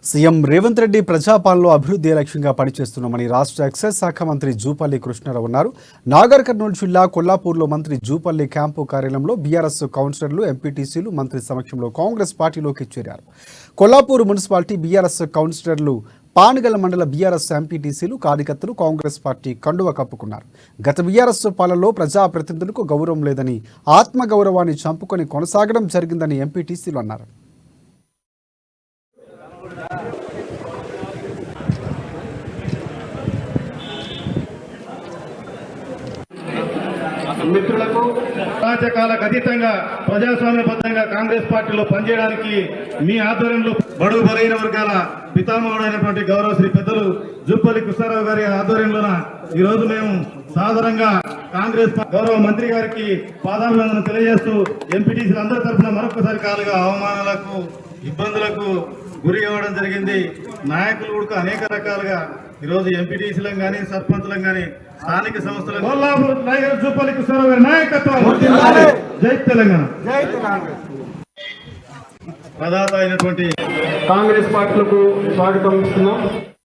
CM Revanth Reddy ప్రజాపాలనలో అభివృద్ధి లక్ష్యంగా పనిచేస్తున్నామని రాష్ట్ర ఎక్సైజ్ శాఖ మంత్రి జూపల్లి కృష్ణారావు అన్నారు. నాగర్ కర్నూలు జిల్లా కొల్లాపూర్లో మంత్రి జూపల్లి క్యాంపు కార్యాలయంలో బీఆర్ఎస్ కౌన్సిలర్లు, ఎంపీటీసీలు మంత్రి సమక్షంలో కాంగ్రెస్ పార్టీలోకి చేరారు. కొల్లాపూర్ మున్సిపాలిటీ బీఆర్ఎస్ కౌన్సిలర్లు, పానగల్ మండల బీఆర్ఎస్ ఎంపీటీసీలు, కార్యకర్తలు కాంగ్రెస్ పార్టీ కండువ కప్పుకున్నారు. గత బీఆర్ఎస్ పాలనలో ప్రజాప్రతినిధులకు గౌరవం లేదని, ఆత్మగౌరవాన్ని చంపుకొని కొనసాగడం జరిగిందని ఎంపీటీసీలు అన్నారు. మిత్రులకు రాజకాలకు అతీతంగా ప్రజాస్వామ్యబద్ధంగా కాంగ్రెస్ పార్టీలో పనిచేయడానికి మీ ఆధ్వర్యంలో బడుగు బలైన వర్గాల పితామహుడైనటువంటి గౌరవ శ్రీ పెద్దలు జూపల్లి కృష్ణారావు గారి ఆధ్వర్యంలోన ఈ రోజు మేము సాధారణంగా కాంగ్రెస్ గౌరవ మంత్రి గారికి పాదాభివందనం తెలియజేస్తూ ఎంపీటీసీలు అందరి తరఫున మరొకసారి కాలుగా అవమానాలకు, ఇబ్బందులకు గురి అవ్వడం జరిగింది. నాయకులు కూడా అనేక రకాలుగా ఈరోజు ఎంపీటీసీలను కానీ, సర్పంచులను కానీ, స్థానిక సంస్థల జూపల్లి కృష్ణారావు గారి నాయకత్వం, జై తెలంగాణ. ప్రదాత అయినటువంటి కాంగ్రెస్ పార్టీలకు స్వాగతం ఇస్తున్నాం.